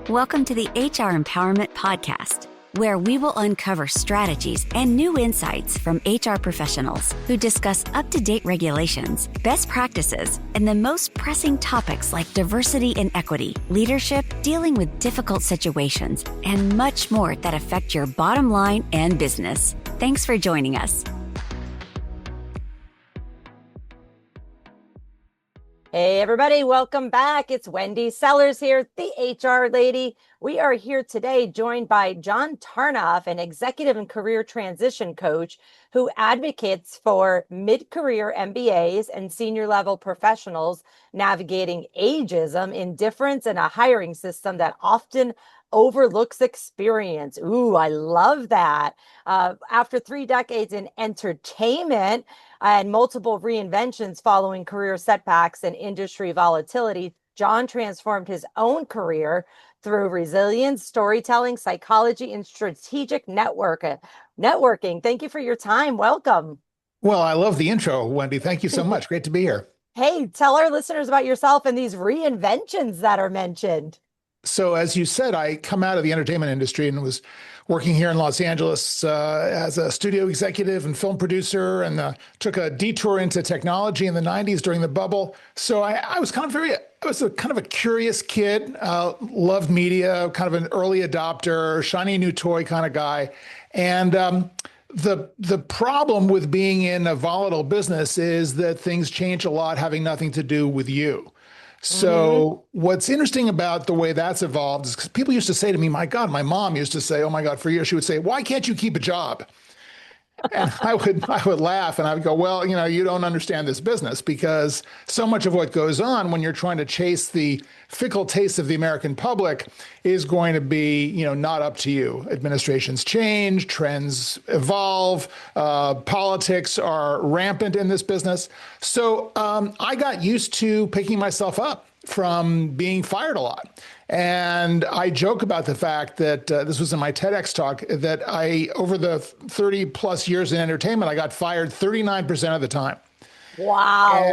Welcome to the HR Empowerment Podcast, where we will uncover strategies and new insights from HR professionals who discuss up-to-date regulations, best practices, and the most pressing topics like diversity and equity, leadership, dealing with difficult situations, and much more that affect your bottom line and business. Thanks for joining us. Hey, everybody. Welcome back. It's Wendy Sellers here, the HR lady. We are here today joined by John Tarnoff, an executive and career transition coach who advocates for mid-career MBAs and senior level professionals navigating ageism, indifference, and a hiring system that often overlooks experience. Ooh, I love that. After 3 decades in entertainment and multiple reinventions following career setbacks and industry volatility, John transformed his own career through resilience, storytelling, psychology, and strategic networking. Thank you for your time. Welcome. Well, I love the intro, Wendy. Thank you so much. Great to be here. Hey, tell our listeners about yourself and these reinventions that are mentioned. So as you said, I come out of the entertainment industry and was working here in Los Angeles as a studio executive and film producer, and took a detour into technology in the 90s during the bubble. So I was kind of a curious kid, loved media, kind of an early adopter, shiny new toy kind of guy. And the problem with being in a volatile business is that things change a lot, having nothing to do with you. So what's interesting about the way that's evolved is because people used to say to me, my God, my mom used to say, oh my God, for years, she would say, why can't you keep a job? And I would laugh and I would go, well, you don't understand this business, because so much of what goes on when you're trying to chase the fickle taste of the American public is going to be, not up to you. Administrations change, trends evolve, politics are rampant in this business. So I got used to picking myself up from being fired a lot. And I joke about the fact that this was in my TEDx talk, that over the 30 plus years in entertainment, I got fired 39% of the time. Wow.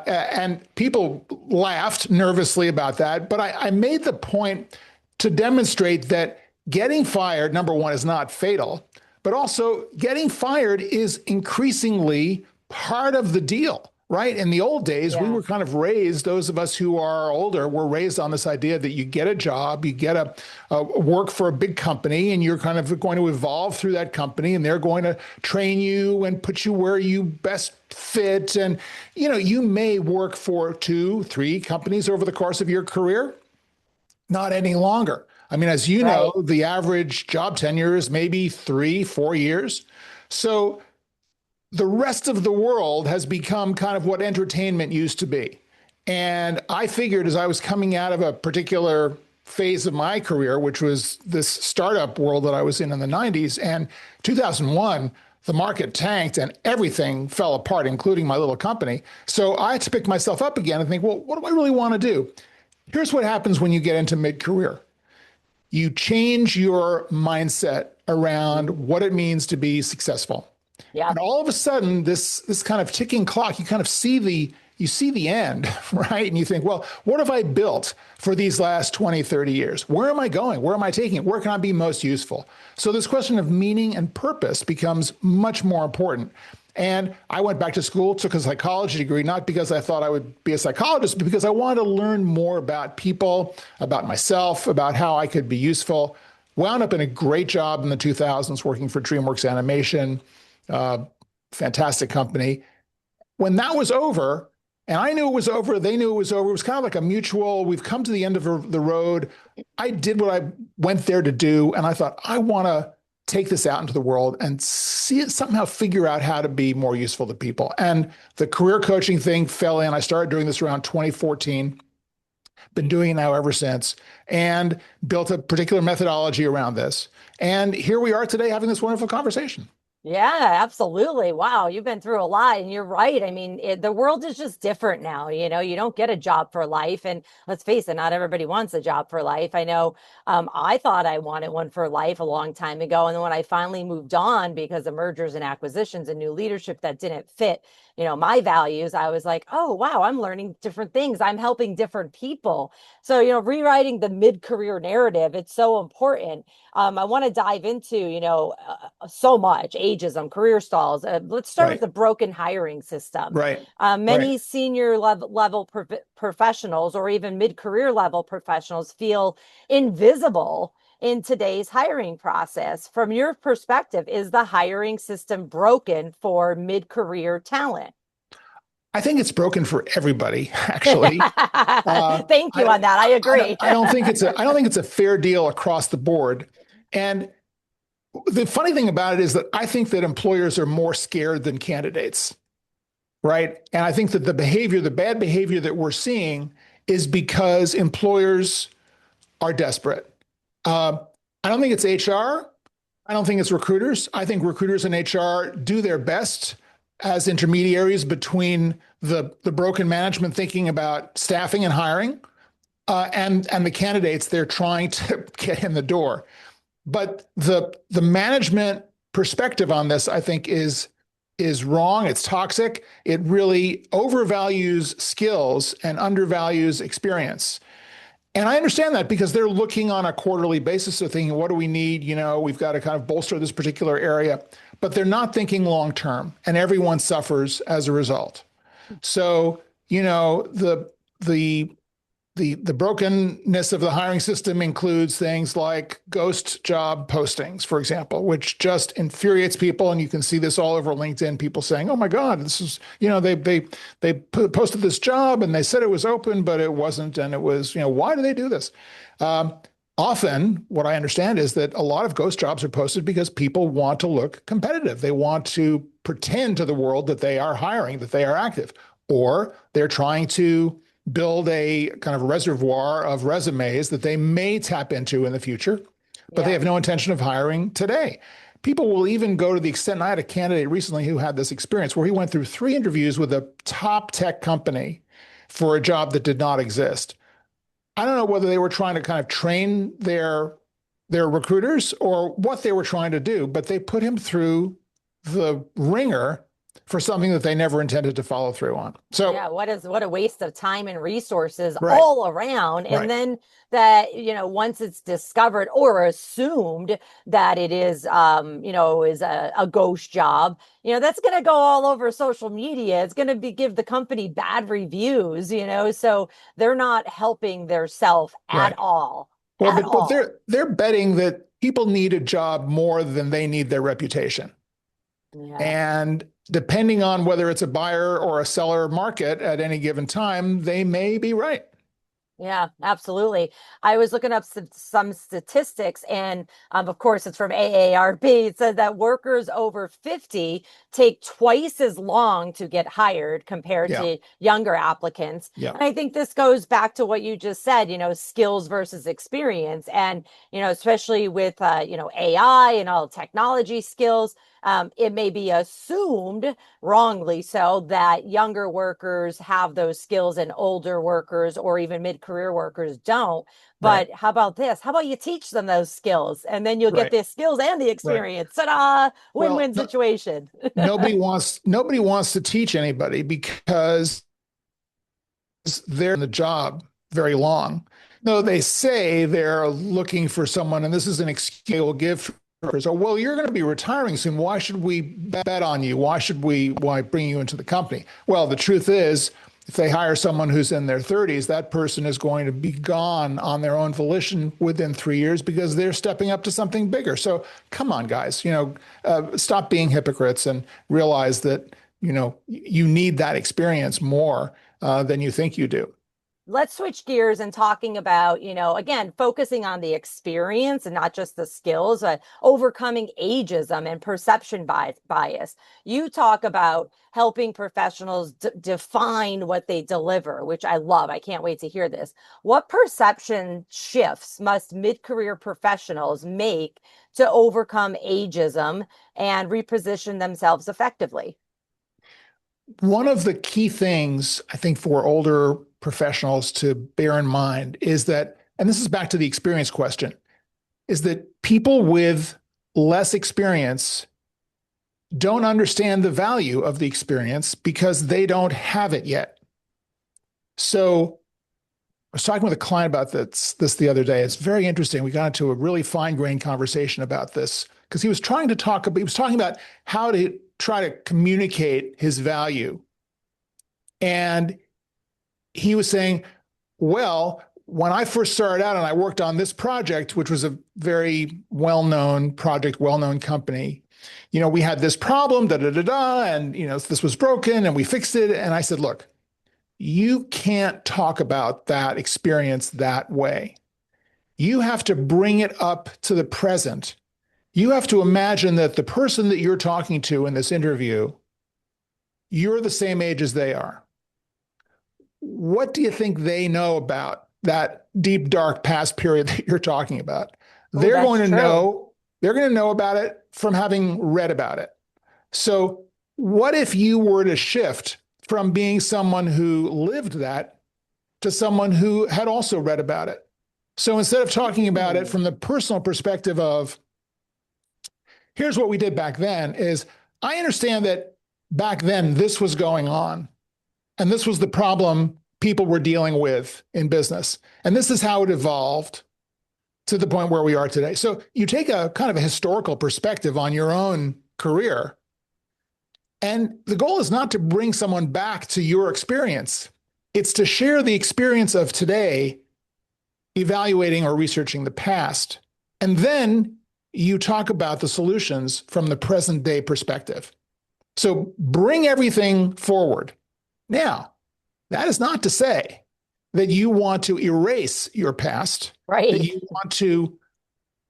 And people laughed nervously about that. But I made the point to demonstrate that getting fired, number one, is not fatal, but also getting fired is increasingly part of the deal. Right? In the old days, we were kind of raised, those of us who are older, were raised on this idea that you get a job, you get a work for a big company, and you're kind of going to evolve through that company, and they're going to train you and put you where you best fit. And, you may work for 2, 3 companies over the course of your career, not any longer. I mean, as you know, the average job tenure is maybe 3, 4 years. So the rest of the world has become kind of what entertainment used to be. And I figured, as I was coming out of a particular phase of my career, which was this startup world that I was in the 90s, and 2001, the market tanked and everything fell apart, including my little company. So I had to pick myself up again and think, well, what do I really want to do? Here's what happens when you get into mid-career. You change your mindset around what it means to be successful. Yeah. And all of a sudden, this kind of ticking clock, you kind of see the end, right? And you think, well, what have I built for these last 20, 30 years? Where am I going? Where am I taking it? Where can I be most useful? So this question of meaning and purpose becomes much more important. And I went back to school, took a psychology degree, not because I thought I would be a psychologist, but because I wanted to learn more about people, about myself, about how I could be useful. Wound up in a great job in the 2000s working for DreamWorks Animation. Fantastic company. When that was over, and I knew it was over, they knew it was over, it was kind of like a mutual, we've come to the end of the road. I did what I went there to do, and I thought, I want to take this out into the world and see it somehow figure out how to be more useful to people. And the career coaching thing fell in. I started doing this around 2014. Been doing it now ever since, and built a particular methodology around this. And here we are today having this wonderful conversation. Yeah, absolutely. Wow. You've been through a lot, and you're right. I mean, the world is just different now. You don't get a job for life. And let's face it, not everybody wants a job for life. I know I thought I wanted one for life a long time ago. And then when I finally moved on because of mergers and acquisitions and new leadership that didn't fit my values, I was like, oh, wow, I'm learning different things. I'm helping different people. So, rewriting the mid-career narrative, it's so important. I want to dive into, so much ageism, career stalls. Let's start with Right. the broken hiring system. Right. Right. Many senior level professionals or even mid-career level professionals feel invisible in today's hiring process. From your perspective, is the hiring system broken for mid-career talent? I think it's broken for everybody, actually. Thank you on that. I agree. I don't think it's a fair deal across the board. And the funny thing about it is that I think that employers are more scared than candidates, right? And I think that the bad behavior that we're seeing is because employers are desperate. Uh, I don't think it's HR. I don't think it's recruiters. I think recruiters and HR do their best as intermediaries between the broken management thinking about staffing and hiring, and the candidates they're trying to get in the door. But the management perspective on this, I think, is wrong. It's toxic. It really overvalues skills and undervalues experience. And I understand that because they're looking on a quarterly basis of thinking, what do we need? We've got to kind of bolster this particular area, but they're not thinking long term, and everyone suffers as a result. So, the the brokenness of the hiring system includes things like ghost job postings, for example, which just infuriates people. And you can see this all over LinkedIn, people saying, oh my God, this is, they posted this job and they said it was open, but it wasn't. And it was, why do they do this? Often what I understand is that a lot of ghost jobs are posted because people want to look competitive. They want to pretend to the world that they are hiring, that they are active, or they're trying to build a kind of reservoir of resumes that they may tap into in the future, but they have no intention of hiring today. People will even go to the extent, and I had a candidate recently who had this experience where he went through 3 interviews with a top tech company for a job that did not exist. I don't know whether they were trying to kind of train their recruiters or what they were trying to do, but they put him through the ringer for something that they never intended to follow through on. So yeah, what a waste of time and resources right, all around. And right, then that, once it's discovered or assumed that it is is a ghost job, that's going to go all over social media. It's going to give the company bad reviews, so they're not helping their self at right. all. Well, At but all. they're betting that people need a job more than they need their reputation. Yeah. And depending on whether it's a buyer or a seller market at any given time, they may be right. Yeah, absolutely. I was looking up some statistics, and of course, it's from AARP. It said that workers over 50 take twice as long to get hired compared Yeah. to younger applicants. Yeah. And I think this goes back to what you just said, skills versus experience. And, especially with, AI and all technology skills, it may be assumed wrongly so that younger workers have those skills and older workers or even mid-career workers don't. Right. But how about this? How about you teach them those skills and then you'll get Right. the skills and the Right. experience? Ta-da! Well, Win-win situation. nobody wants to teach anybody because they're in the job very long. No, they say they're looking for someone, and this is an excuse they will give. So, well, you're going to be retiring soon. Why should we bet on you? Why bring you into the company? Well, the truth is, if they hire someone who's in their 30s, that person is going to be gone on their own volition within 3 years because they're stepping up to something bigger. So come on, guys, stop being hypocrites and realize that, you need that experience more than you think you do. Let's switch gears and talking about, again, focusing on the experience and not just the skills, overcoming ageism and perception bias. You talk about helping professionals define what they deliver, which I love. I can't wait to hear this. What perception shifts must mid-career professionals make to overcome ageism and reposition themselves effectively? One of the key things I think for older professionals to bear in mind is that, and this is back to the experience question, is that people with less experience don't understand the value of the experience because they don't have it yet. So I was talking with a client about this the other day. It's very interesting. We got into a really fine-grained conversation about this because he was talking about how to try to communicate his value. And he was saying, well, when I first started out and I worked on this project, which was a very well-known project, well-known company, we had this problem, and this was broken and we fixed it. And I said, look, you can't talk about that experience that way. You have to bring it up to the present. You have to imagine that the person that you're talking to in this interview, you're the same age as they are. What do you think they know about that deep, dark past period that you're talking about? They're going to know about it from having read about it. So what if you were to shift from being someone who lived that to someone who had also read about it? So instead of talking about it from the personal perspective of, here's what we did back then, is I understand that back then this was going on, and this was the problem people were dealing with in business. And this is how it evolved to the point where we are today. So you take a kind of a historical perspective on your own career. And the goal is not to bring someone back to your experience. It's to share the experience of today, evaluating or researching the past. And then you talk about the solutions from the present day perspective. So bring everything forward. Now, that is not to say that you want to erase your past, right? That you want to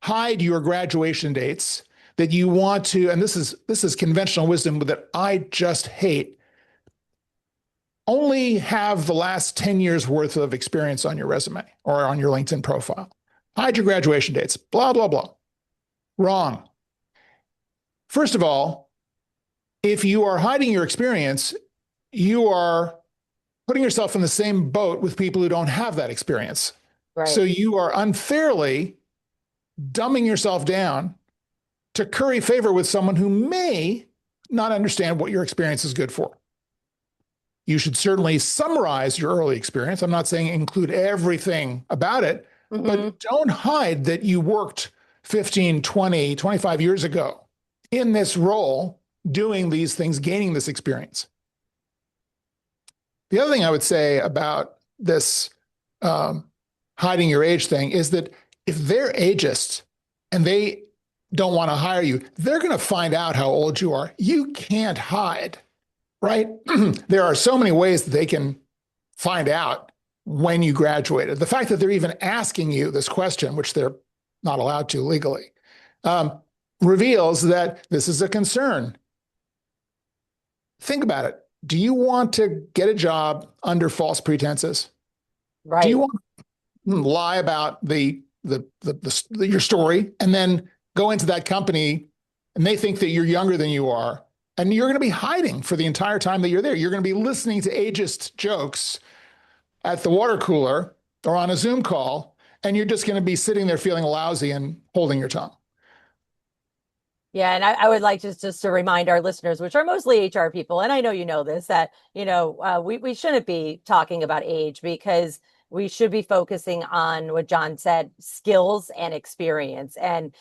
hide your graduation dates, that you want to, and this is conventional wisdom that I just hate, only have the last 10 years worth of experience on your resume or on your LinkedIn profile. Hide your graduation dates, blah, blah, blah. Wrong. First of all, if you are hiding your experience, you are putting yourself in the same boat with people who don't have that experience. Right. So you are unfairly dumbing yourself down to curry favor with someone who may not understand what your experience is good for. You should certainly summarize your early experience. I'm not saying include everything about it, but don't hide that you worked 15, 20, 25 years ago in this role, doing these things, gaining this experience. The other thing I would say about this hiding your age thing is that if they're ageist and they don't want to hire you, they're going to find out how old you are. You can't hide, right? There are so many ways that they can find out when you graduated. The fact that they're even asking you this question, which they're not allowed to legally, reveals that this is a concern. Think about it. Do you want to get a job under false pretenses? Right. Do you want to lie about your story and then go into that company and they think that you're younger than you are, and you're going to be hiding for the entire time that you're there? You're going to be listening to ageist jokes at the water cooler or on a Zoom call, and you're just going to be sitting there feeling lousy and holding your tongue. Yeah, and I would like just to remind our listeners, which are mostly HR people, and I know you know this, that we shouldn't be talking about age, because we should be focusing on what John said, skills and experience. And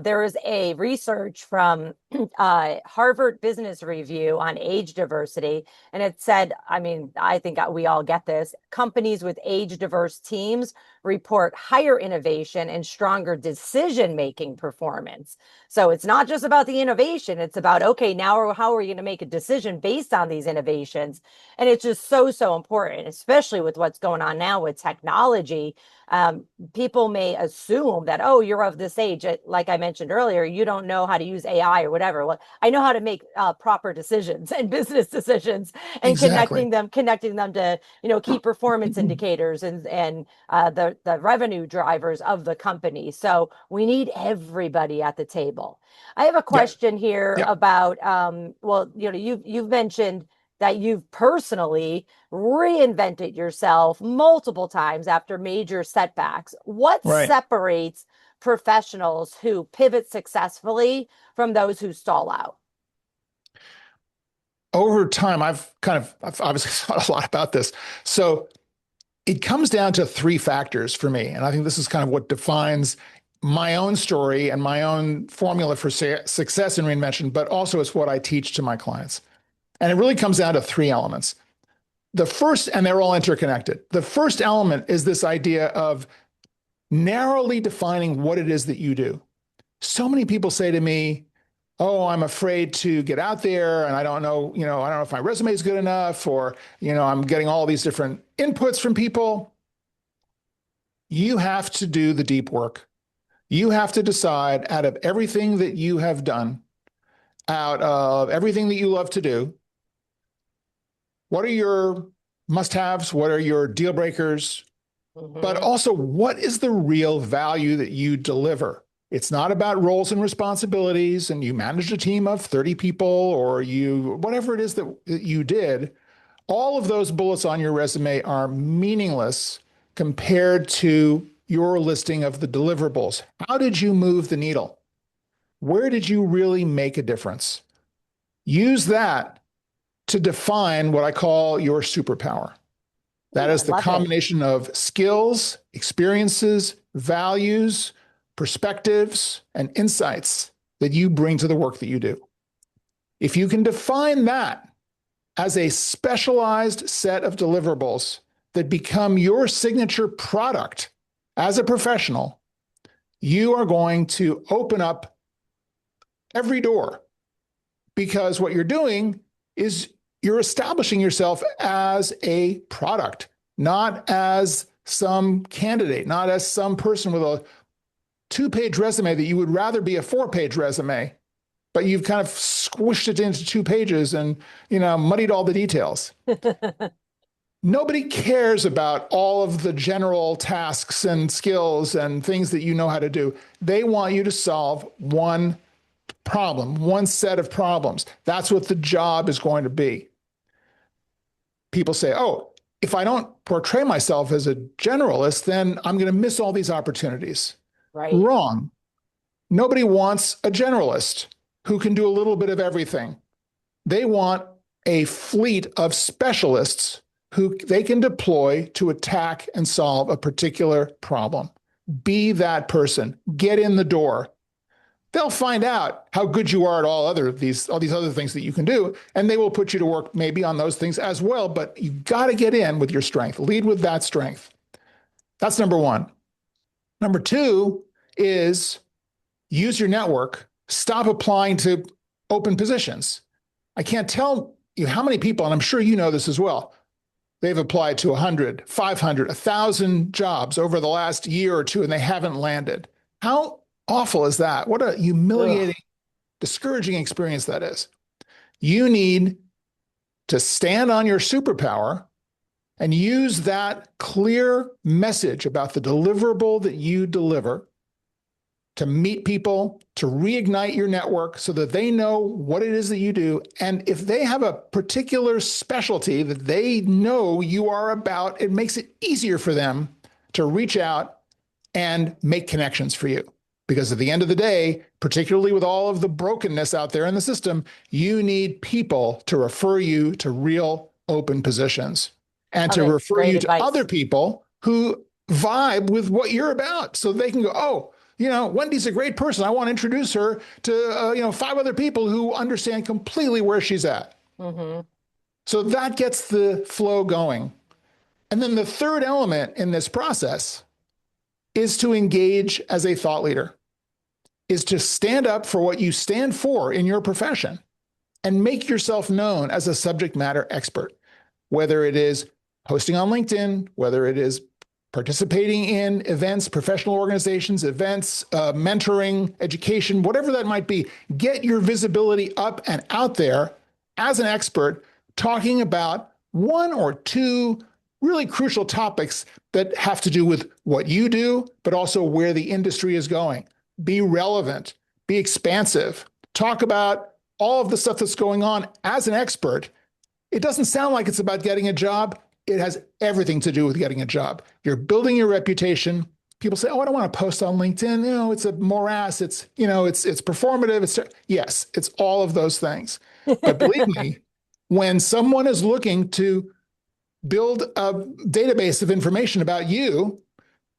there is a research from Harvard Business Review on age diversity. And it said, I think we all get this, companies with age diverse teams report higher innovation and stronger decision-making performance. So it's not just about the innovation. It's about, okay, now how are we going to make a decision based on these innovations? And it's just so important, especially with what's going on now with technology. People may assume that, oh, you're of this age. Like I mentioned earlier, you don't know how to use AI or whatever. Well, I know how to make proper decisions and business decisions, and Exactly. connecting them to, key performance indicators and the revenue drivers of the company. So we need everybody at the table. I have a question here about, you've mentioned that you've personally reinvented yourself multiple times after major setbacks. What separates professionals who pivot successfully from those who stall out? over time, I've obviously thought a lot about this. So it comes down to three factors for me. And I think this is kind of what defines my own story and my own formula for success in reinvention, but also it's what I teach to my clients. And it really comes down to three elements. The first, and they're all interconnected. The first element is this idea of narrowly defining what it is that you do. So many people say to me, oh, I'm afraid to get out there and I don't know, I don't know if my resume is good enough, or, I'm getting all these different inputs from people. You have to do the deep work. You have to decide, out of everything that you have done, out of everything that you love to do, what are your must-haves? What are your deal breakers? But also, what is the real value that you deliver? It's not about roles and responsibilities and you managed a team of 30 people or whatever it is that you did. All of those bullets on your resume are meaningless compared to your listing of the deliverables. How did you move the needle? Where did you really make a difference? Use that to define what I call your superpower. That is the combination of skills, experiences, values, perspectives, and insights that you bring to the work that you do. If you can define that as a specialized set of deliverables that become your signature product as a professional, you are going to open up every door, because what you're doing is you're establishing yourself as a product, not as some candidate, not as some person with a 2-page resume that you would rather be a 4-page resume, but you've kind of squished it into 2 pages and, muddied all the details. Nobody cares about all of the general tasks and skills and things that you know how to do. They want you to solve one problem, one set of problems. That's what the job is going to be. People say, oh, if I don't portray myself as a generalist, then I'm going to miss all these opportunities. Right. Wrong. Nobody wants a generalist who can do a little bit of everything. They want a fleet of specialists who they can deploy to attack and solve a particular problem. Be that person. Get in the door. They'll find out how good you are at all these other things that you can do, and they will put you to work maybe on those things as well, but you've got to get in with your strength. Lead with that strength. That's number one. Number two is use your network. Stop applying to open positions. I can't tell you how many people, and I'm sure you know this as well, they've applied to 100, 500, 1,000 jobs over the last year or two, and they haven't landed. How awful is that? What a humiliating, discouraging experience that is. You need to stand on your superpower and use that clear message about the deliverable that you deliver to meet people, to reignite your network so that they know what it is that you do. And if they have a particular specialty that they know you are about, it makes it easier for them to reach out and make connections for you. Because at the end of the day, particularly with all of the brokenness out there in the system, you need people to refer you to real open positions and to refer you to other people who vibe with what you're about. So they can go, oh, Wendy's a great person. I want to introduce her to, 5 other people who understand completely where she's at. Mm-hmm. So that gets the flow going. And then the third element in this process is to engage as a thought leader, is to stand up for what you stand for in your profession and make yourself known as a subject matter expert, whether it is posting on LinkedIn, whether it is participating in events, professional organizations, events, mentoring, education, whatever that might be. Get your visibility up and out there as an expert, talking about 1 or 2 really crucial topics that have to do with what you do, but also where the industry is going. Be relevant, be expansive, talk about all of the stuff that's going on as an expert. It doesn't sound like it's about getting a job. It has everything to do with getting a job. You're building your reputation. People say, oh, I don't want to post on LinkedIn. It's a morass. It's performative. Yes, it's all of those things. But believe me, when someone is looking to build a database of information about you,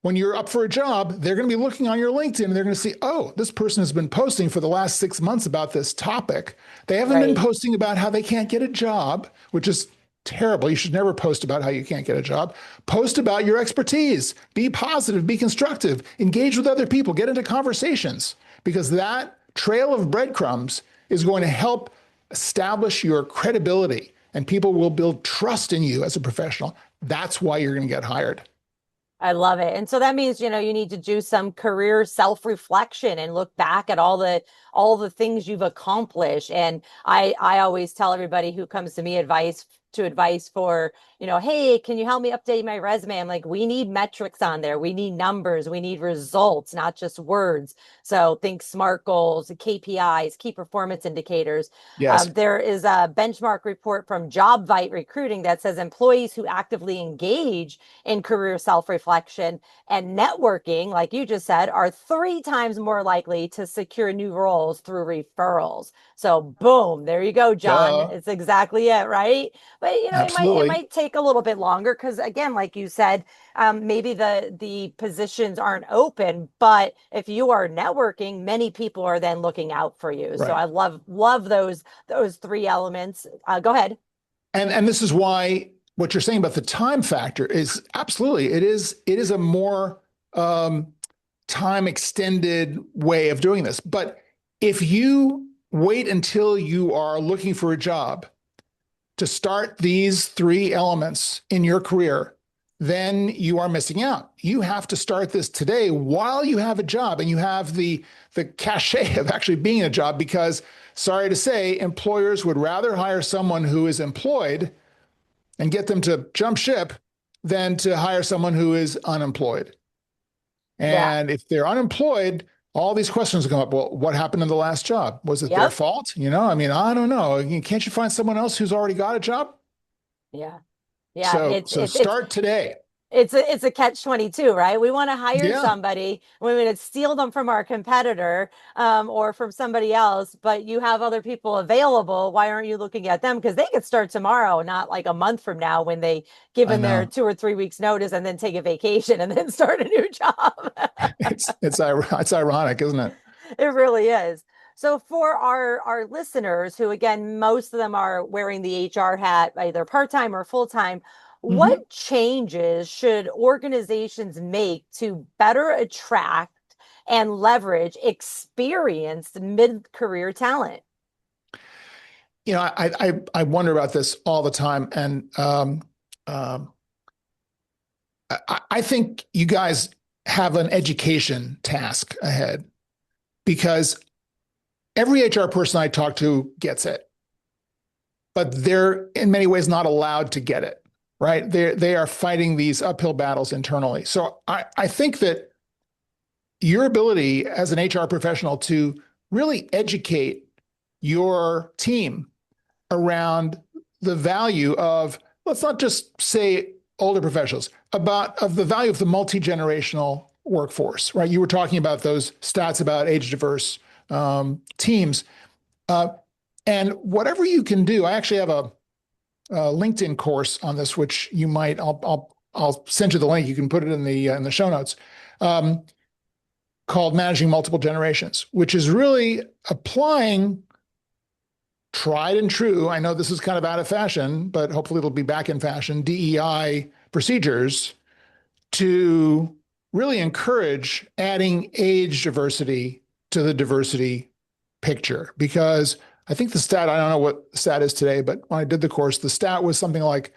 when you're up for a job, they're going to be looking on your LinkedIn and they're going to see, oh, this person has been posting for the last 6 months about this topic. They haven't been posting about how they can't get a job, which is terrible. You should never post about how you can't get a job. Post about your expertise. Be positive, be constructive, engage with other people, get into conversations, because that trail of breadcrumbs is going to help establish your credibility, and people will build trust in you as a professional. That's why you're going to get hired. I love it. And so that means, you need to do some career self-reflection and look back at all the things you've accomplished. And I always tell everybody who comes to me advice for, hey, can you help me update my resume? I'm like, we need metrics on there. We need numbers. We need results, not just words. So think SMART goals, KPIs, key performance indicators. Yes. There is a benchmark report from JobVite Recruiting that says employees who actively engage in career self-reflection and networking, like you just said, are 3 times more likely to secure new roles through referrals. So boom, there you go, John. Duh. It's exactly it, right? But it Absolutely. might take a little bit longer because, again, like you said, maybe the positions aren't open. But if you are networking, many people are then looking out for you. So Right. I love those 3 elements. Go ahead. And this is why what you're saying about the time factor is absolutely, it is a more time extended way of doing this. But if you wait until you are looking for a job to start these 3 elements in your career, then you are missing out. You have to start this today while you have a job and you have the cachet of actually being in a job, because sorry to say, employers would rather hire someone who is employed and get them to jump ship than to hire someone who is unemployed. Yeah. And if they're unemployed, all these questions come up. Well, what happened in the last job? Was it their fault? I mean, I don't know. Can't you find someone else who's already got a job? Yeah. Yeah. So start today. It's a catch-22, right? We want to hire Yeah. somebody, we want to steal them from our competitor, or from somebody else, but you have other people available. Why aren't you looking at them? Because they could start tomorrow, not like a month from now when they give in their 2 or 3 weeks notice and then take a vacation and then start a new job. It's ironic, isn't it? It really is. So for our listeners who, again, most of them are wearing the HR hat, either part-time or full-time, what changes should organizations make to better attract and leverage experienced mid-career talent? I wonder about this all the time, and I think you guys have an education task ahead, because every HR person I talk to gets it, but they're in many ways not allowed to get it. Right? They are fighting these uphill battles internally. So I think that your ability as an HR professional to really educate your team around the value of, let's not just say older professionals, of the value of the multi-generational workforce, right? You were talking about those stats about age diverse teams. And whatever you can do, I actually have a LinkedIn course on this, which you might, I'll send you the link. You can put it in the show notes, called Managing Multiple Generations, which is really applying tried and true. I know this is kind of out of fashion, but hopefully it'll be back in fashion, DEI procedures to really encourage adding age diversity to the diversity picture. Because I think the stat, I don't know what the stat is today, but when I did the course, the stat was something like,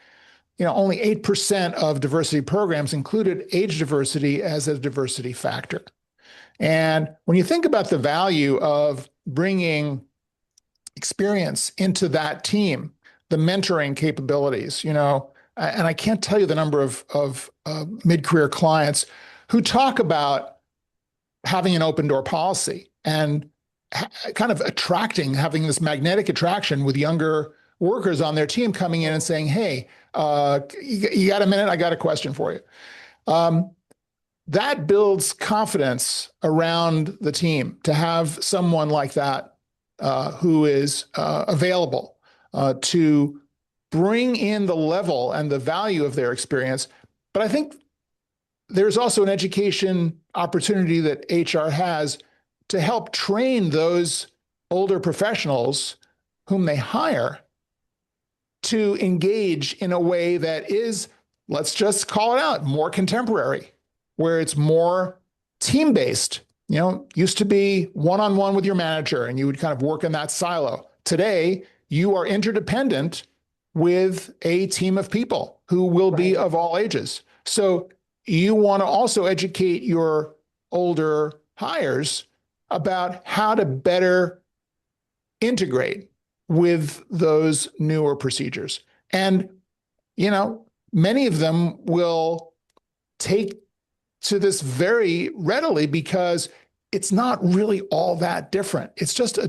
only 8% of diversity programs included age diversity as a diversity factor. And when you think about the value of bringing experience into that team, the mentoring capabilities, and I can't tell you the number of mid-career clients who talk about having an open door policy and kind of having this magnetic attraction with younger workers on their team coming in and saying, hey, you got a minute? I got a question for you. That builds confidence around the team to have someone like that who is available to bring in the level and the value of their experience. But I think there's also an education opportunity that HR has to help train those older professionals whom they hire to engage in a way that is, let's just call it out, more contemporary, where it's more team-based. Used to be one-on-one with your manager and you would kind of work in that silo. Today, you are interdependent with a team of people who will be of all ages. So you want to also educate your older hires about how to better integrate with those newer procedures. And, many of them will take to this very readily because it's not really all that different. It's just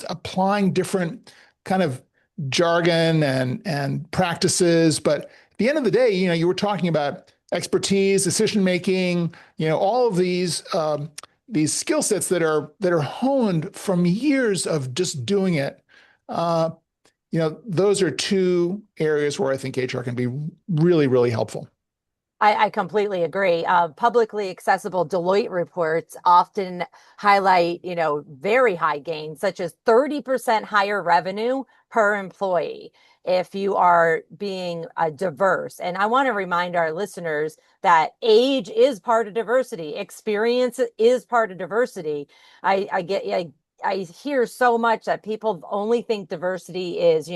applying different kind of jargon and practices. But at the end of the day, you were talking about expertise, decision making, all of these skill sets that are honed from years of just doing it. Those are two areas where I think HR can be really, really helpful. I completely agree. Publicly accessible Deloitte reports often highlight, very high gains, such as 30% higher revenue per employee if you are being diverse. And I want to remind our listeners that age is part of diversity. Experience is part of diversity. I hear so much that people only think diversity is,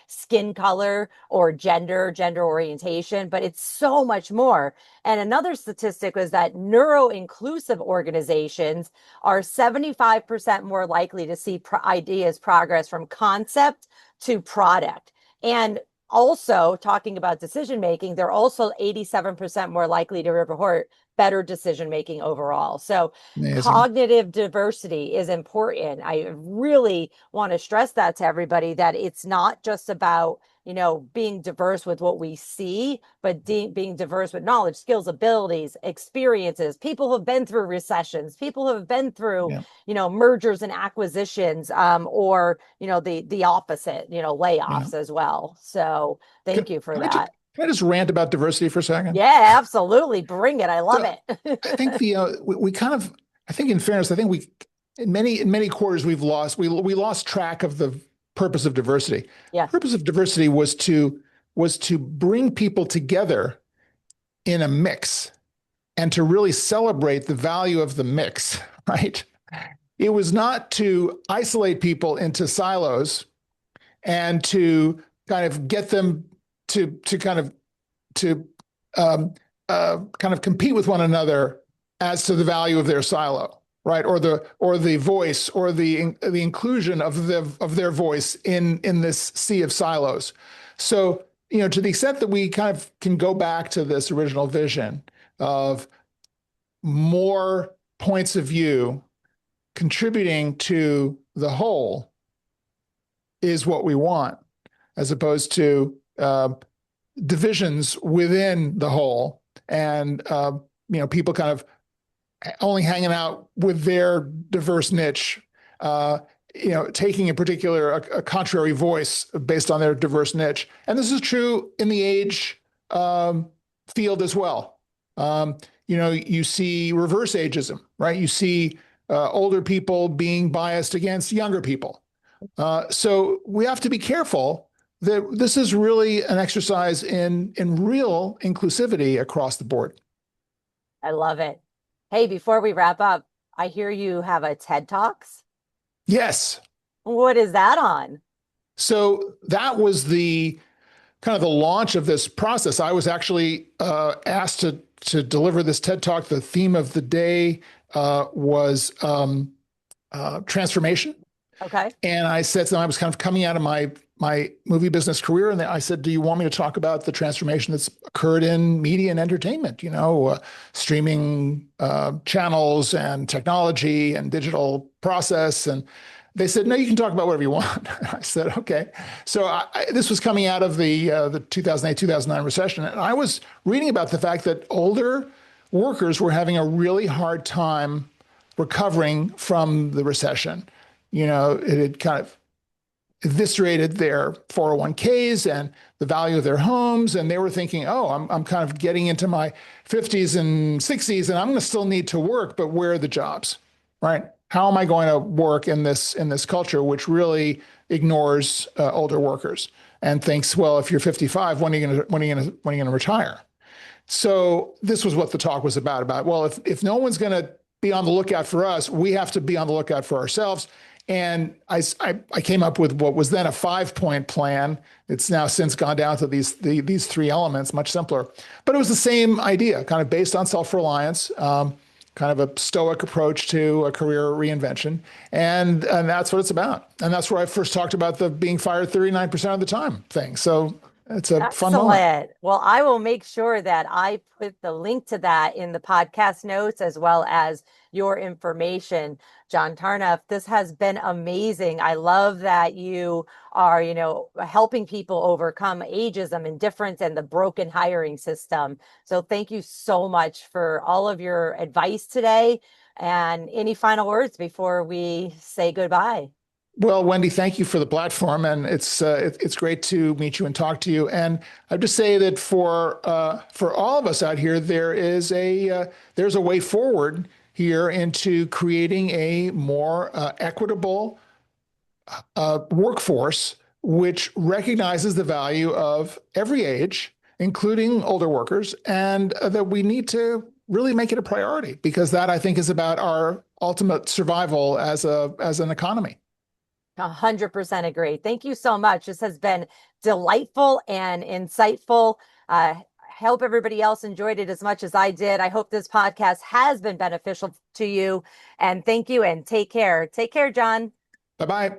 skin color or gender orientation, but it's so much more. And another statistic was that neuro-inclusive organizations are 75% more likely to see ideas progress from concept to product. And also, talking about decision making, they're also 87% more likely to report better decision making overall. So Amazing. Cognitive diversity is important. I really want to stress that to everybody, that it's not just about, being diverse with what we see, but being diverse with knowledge, skills, abilities, experiences. People have been through recessions. People have been through, mergers and acquisitions, or, the opposite, layoffs as well. So thank you for that. Can I just rant about diversity for a second? Yeah, absolutely. Bring it. I love it. I think I think in fairness, in many quarters we lost track of the purpose of diversity. Yeah. The purpose of diversity was to bring people together in a mix and to really celebrate the value of the mix, right? It was not to isolate people into silos and to kind of get them to compete with one another as to the value of their silo, right? Or the voice or the inclusion of their voice in this sea of silos. So, to the extent that we kind of can go back to this original vision of more points of view contributing to the whole is what we want, as opposed to divisions within the whole and people kind of only hanging out with their diverse niche, taking a contrary voice based on their diverse niche. And this is true in the age field as well. You see reverse ageism, right? You see older people being biased against younger people. So we have to be careful that this is really an exercise in real inclusivity across the board. I love it. Hey, before we wrap up, I hear you have a TED Talks. Yes. What is that on? So that was the kind of the launch of this process. I was actually asked to deliver this TED Talk. The theme of the day was transformation. Okay. And I said to them, I was kind of coming out of my movie business career. And I said, do you want me to talk about the transformation that's occurred in media and entertainment, streaming channels and technology and digital process? And they said, no, you can talk about whatever you want. I said, okay. So this was coming out of the 2008, 2009 recession. And I was reading about the fact that older workers were having a really hard time recovering from the recession. It had kind of eviscerated their 401ks and the value of their homes. And they were thinking, oh, I'm kind of getting into my 50s and 60s and I'm going to still need to work, but where are the jobs, right? How am I going to work in this culture, which really ignores older workers and thinks, well, if you're 55, when are you going to retire? So this was what the talk was about, well, if no one's going to be on the lookout for us, we have to be on the lookout for ourselves. And I came up with what was then a 5-point plan. It's now since gone down to these 3 elements, much simpler. But it was the same idea, kind of based on self-reliance, kind of a stoic approach to a career reinvention. And that's what it's about. And that's where I first talked about the being fired 39% of the time thing. So it's a fun moment. Well, I will make sure that I put the link to that in the podcast notes as well as your information. John Tarnoff, this has been amazing. I love that you are, helping people overcome ageism, indifference, and the broken hiring system. So thank you so much for all of your advice today. And any final words before we say goodbye? Well, Wendy, thank you for the platform, and it's great to meet you and talk to you. And I'd just say that for all of us out here, there's a way forward here into creating a more equitable workforce, which recognizes the value of every age, including older workers, and that we need to really make it a priority, because that, I think, is about our ultimate survival as an economy. 100% agree. Thank you so much. This has been delightful and insightful. I hope everybody else enjoyed it as much as I did. I hope this podcast has been beneficial to you. And thank you and take care. Take care, John. Bye-bye.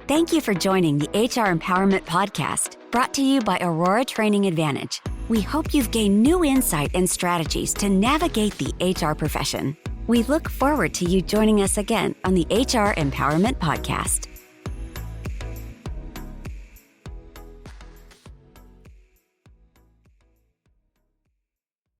Thank you for joining the HR Empowerment Podcast, brought to you by Aurora Training Advantage. We hope you've gained new insight and strategies to navigate the HR profession. We look forward to you joining us again on the HR Empowerment Podcast.